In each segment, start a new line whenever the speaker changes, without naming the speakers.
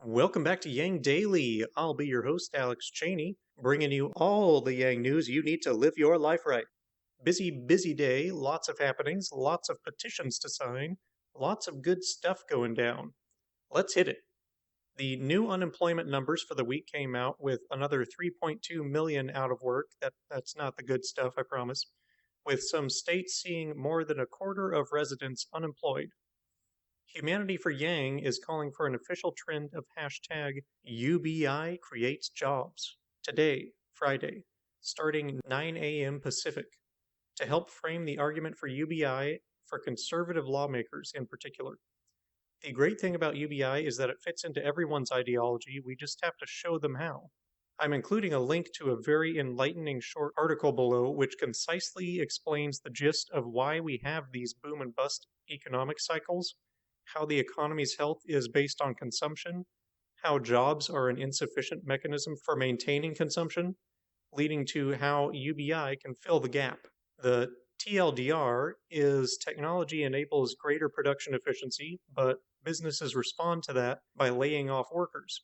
Welcome back to Yang Daily. I'll be your host, Alex Cheney, bringing you all the Yang news you need to live your life right. Busy day, lots of happenings, lots of petitions to sign, lots of good stuff going down. Let's hit it. The new unemployment numbers for the week came out with another 3.2 million out of work. That's not the good stuff, I promise. With some states seeing more than a quarter of residents unemployed. Humanity for Yang is calling for an official trend of hashtag UBI creates jobs today, Friday, starting 9 a.m. Pacific, to help frame the argument for UBI for conservative lawmakers in particular. The great thing about UBI is that it fits into everyone's ideology, we just have to show them how. I'm including a link to a very enlightening short article below which concisely explains the gist of why we have these boom and bust economic cycles, how the economy's health is based on consumption, how jobs are an insufficient mechanism for maintaining consumption, leading to how UBI can fill the gap. The TLDR is technology enables greater production efficiency, but businesses respond to that by laying off workers,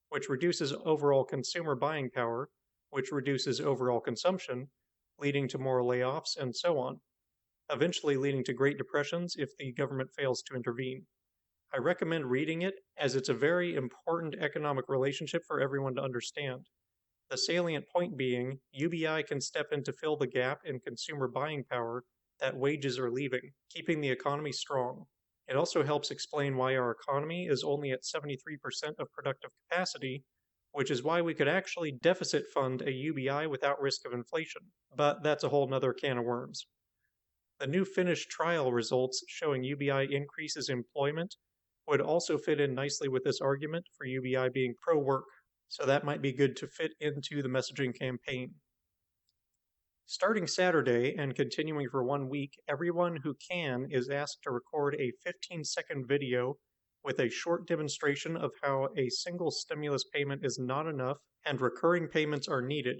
which reduces overall consumer buying power, which reduces overall consumption, leading to more layoffs and so on, eventually leading to Great Depressions if the government fails to intervene. I recommend reading it as it's a very important economic relationship for everyone to understand. The salient point being, UBI can step in to fill the gap in consumer buying power that wages are leaving, keeping the economy strong. It also helps explain why our economy is only at 73% of productive capacity, which is why we could actually deficit fund a UBI without risk of inflation. But that's a whole nother can of worms. The new Finnish trial results showing UBI increases employment would also fit in nicely with this argument for UBI being pro-work, so that might be good to fit into the messaging campaign. Starting Saturday and continuing for 1 week, everyone who can is asked to record a 15-second video with a short demonstration of how a single stimulus payment is not enough and recurring payments are needed,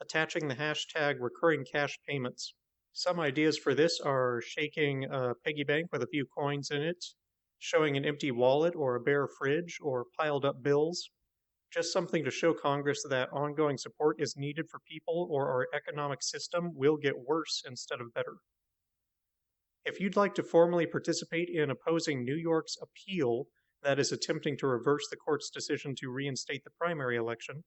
attaching the hashtag recurring cash payments. Some ideas for this are shaking a piggy bank with a few coins in it, showing an empty wallet or a bare fridge or piled up bills. Just something to show Congress that ongoing support is needed for people or our economic system will get worse instead of better. If you'd like to formally participate in opposing New York's appeal that is attempting to reverse the court's decision to reinstate the primary election,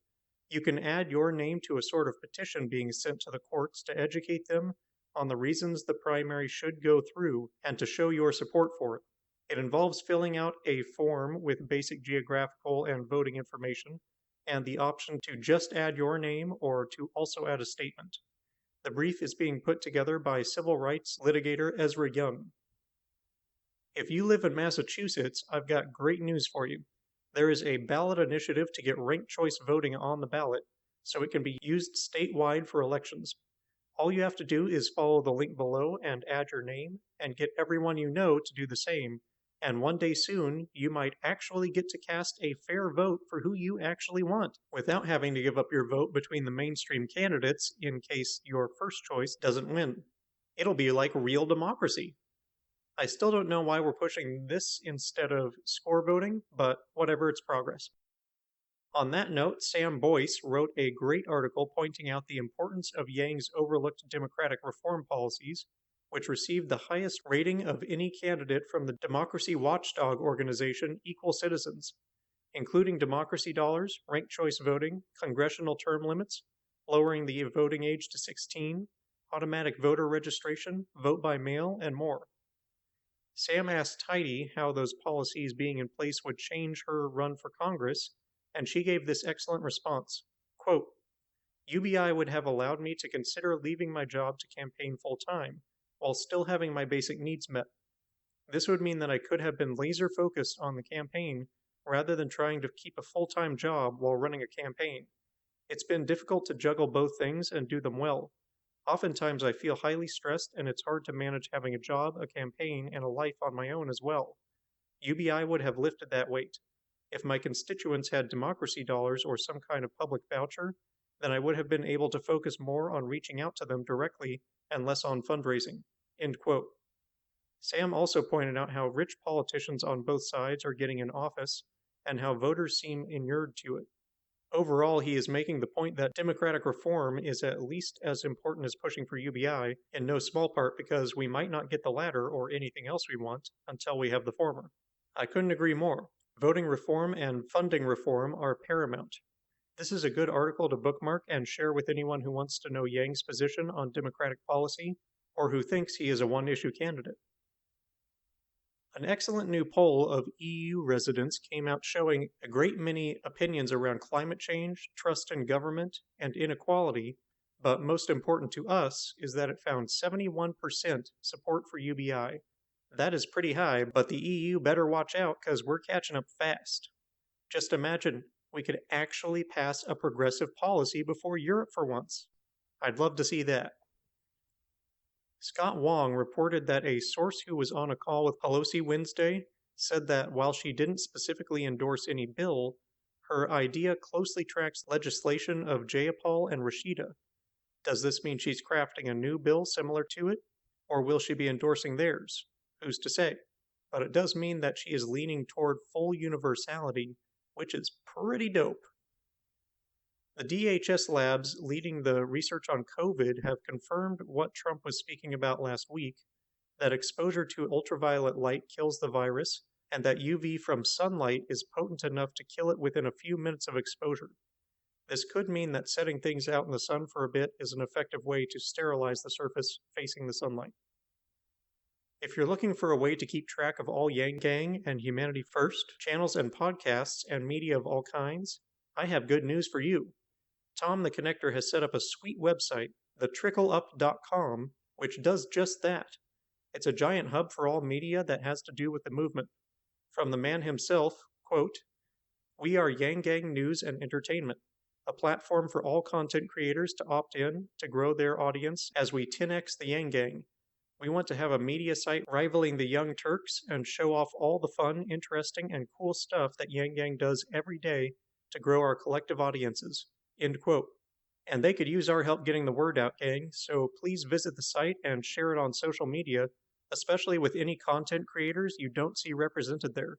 you can add your name to a sort of petition being sent to the courts to educate them on the reasons the primary should go through and to show your support for it. It involves filling out a form with basic geographical and voting information, and the option to just add your name or to also add a statement. The brief is being put together by civil rights litigator Ezra Young. If you live in Massachusetts, I've got great news for you. There is a ballot initiative to get ranked choice voting on the ballot, so it can be used statewide for elections. All you have to do is follow the link below and add your name, and get everyone you know to do the same. And one day soon, you might actually get to cast a fair vote for who you actually want, without having to give up your vote between the mainstream candidates in case your first choice doesn't win. It'll be like real democracy. I still don't know why we're pushing this instead of score voting, but whatever, it's progress. On that note, Sam Boyce wrote a great article pointing out the importance of Yang's overlooked democratic reform policies, which received the highest rating of any candidate from the democracy watchdog organization Equal Citizens, including democracy dollars, ranked choice voting, congressional term limits, lowering the voting age to 16, automatic voter registration, vote by mail, and more. Sam asked Heidi how those policies being in place would change her run for Congress, and she gave this excellent response. Quote, UBI would have allowed me to consider leaving my job to campaign full-time, while still having my basic needs met. This would mean that I could have been laser focused on the campaign rather than trying to keep a full-time job while running a campaign. It's been difficult to juggle both things and do them well. Oftentimes I feel highly stressed and it's hard to manage having a job, a campaign, and a life on my own as well. UBI would have lifted that weight. If my constituents had democracy dollars or some kind of public voucher, then I would have been able to focus more on reaching out to them directly and less on fundraising. End quote. Sam also pointed out how rich politicians on both sides are getting in office and how voters seem inured to it. Overall, he is making the point that democratic reform is at least as important as pushing for UBI, in no small part because we might not get the latter or anything else we want until we have the former. I couldn't agree more. Voting reform and funding reform are paramount. This is a good article to bookmark and share with anyone who wants to know Yang's position on democratic policy or who thinks he is a one-issue candidate. An excellent new poll of EU residents came out showing a great many opinions around climate change, trust in government, and inequality, but most important to us is that it found 71% support for UBI. That is pretty high, but the EU better watch out because we're catching up fast. Just imagine we could actually pass a progressive policy before Europe for once. I'd love to see that. Scott Wong reported that a source who was on a call with Pelosi Wednesday said that while she didn't specifically endorse any bill, her idea closely tracks legislation of Jayapal and Rashida. Does this mean she's crafting a new bill similar to it, or will she be endorsing theirs? Who's to say? But it does mean that she is leaning toward full universality, which is pretty dope. The DHS labs leading the research on COVID have confirmed what Trump was speaking about last week, that exposure to ultraviolet light kills the virus, and that UV from sunlight is potent enough to kill it within a few minutes of exposure. This could mean that setting things out in the sun for a bit is an effective way to sterilize the surface facing the sunlight. If you're looking for a way to keep track of all YangGang and Humanity First channels and podcasts and media of all kinds, I have good news for you. Tom the Connector has set up a sweet website, thetrickleup.com, which does just that. It's a giant hub for all media that has to do with the movement. From the man himself, quote, "We are YangGang News and Entertainment, a platform for all content creators to opt in to grow their audience as we 10x the YangGang. We want to have a media site rivaling the Young Turks and show off all the fun, interesting, and cool stuff that YangGang does every day to grow our collective audiences." End quote. And they could use our help getting the word out, gang, so please visit the site and share it on social media, especially with any content creators you don't see represented there.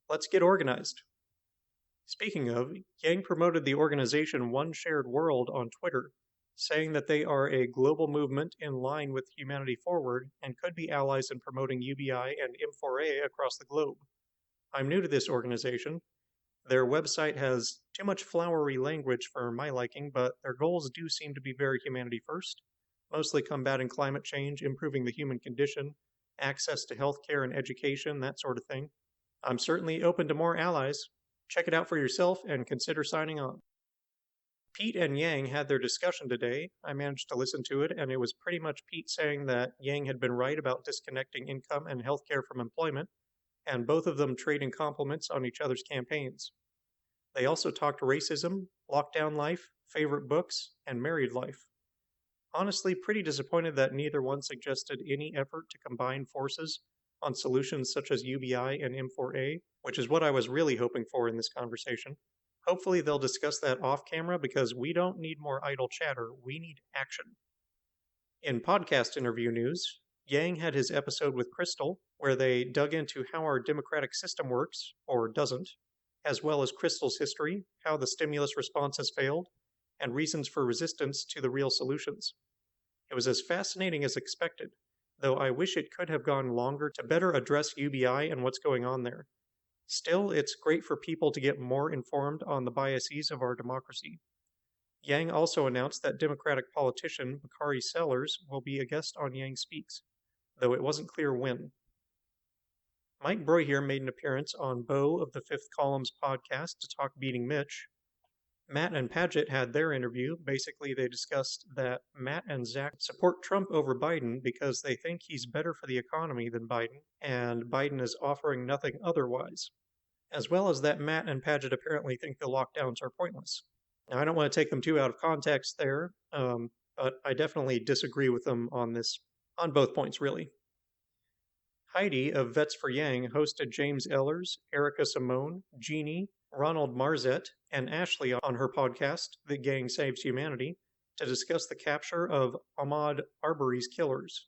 Let's get organized. Speaking of, Yang promoted the organization One Shared World on Twitter, saying that they are a global movement in line with Humanity Forward and could be allies in promoting UBI and M4A across the globe. I'm new to this organization. Their website has too much flowery language for my liking, but their goals do seem to be very humanity first, mostly combating climate change, improving the human condition, access to healthcare and education, that sort of thing. I'm certainly open to more allies. Check it out for yourself and consider signing on. Pete and Yang had their discussion today. I managed to listen to it, and it was pretty much Pete saying that Yang had been right about disconnecting income and healthcare from employment, and both of them trading compliments on each other's campaigns. They also talked racism, lockdown life, favorite books, and married life. Honestly, pretty disappointed that neither one suggested any effort to combine forces on solutions such as UBI and M4A, which is what I was really hoping for in this conversation. Hopefully they'll discuss that off camera because we don't need more idle chatter, we need action. In podcast interview news, Yang had his episode with Krystal, where they dug into how our democratic system works, or doesn't, as well as Krystal's history, how the stimulus response has failed, and reasons for resistance to the real solutions. It was as fascinating as expected, though I wish it could have gone longer to better address UBI and what's going on there. Still, it's great for people to get more informed on the biases of our democracy. Yang also announced that Democratic politician Bakari Sellers will be a guest on Yang Speaks, though it wasn't clear when. Mike Broyhier made an appearance on Bo of the Fifth Column's podcast to talk beating Mitch. Matt and Padgett had their interview. Basically, they discussed that Matt and Zach support Trump over Biden because they think he's better for the economy than Biden, and Biden is offering nothing otherwise. As well as that Matt and Padgett apparently think the lockdowns are pointless. Now, I don't want to take them too out of context there, but I definitely disagree with them on both points, really. Heidi of Vets for Yang hosted James Ellers, Erica Simone, Jeannie, Ronald Marzette, and Ashley on her podcast, The Gang Saves Humanity, to discuss the capture of Ahmaud Arbery's killers.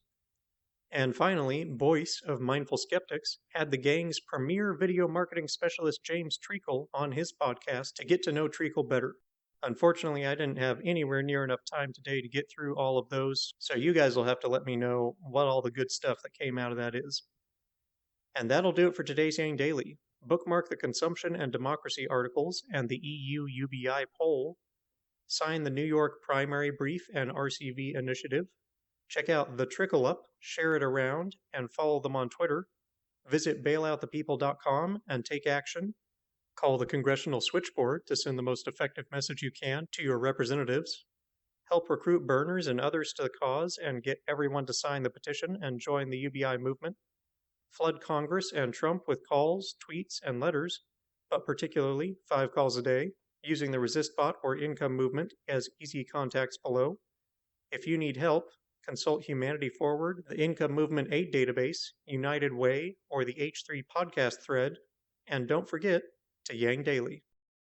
And finally, Boyce of Mindful Skeptics had the gang's premier video marketing specialist James Treacle on his podcast to get to know Treacle better. Unfortunately, I didn't have anywhere near enough time today to get through all of those, so you guys will have to let me know what all the good stuff that came out of that is. And that'll do it for today's Yang Daily. Bookmark the consumption and democracy articles and the EU UBI poll. Sign the New York primary brief and RCV initiative. Check out The Trickle Up, share it around, and follow them on Twitter. Visit bailoutthepeople.com and take action. Call the Congressional Switchboard to send the most effective message you can to your representatives. Help recruit burners and others to the cause and get everyone to sign the petition and join the UBI movement. Flood Congress and Trump with calls, tweets, and letters, but particularly 5 calls a day, using the Resist Bot or Income Movement as easy contacts below. If you need help, consult Humanity Forward, the Income Movement Aid Database, United Way, or the H3 podcast thread, and don't forget to Yang Daily.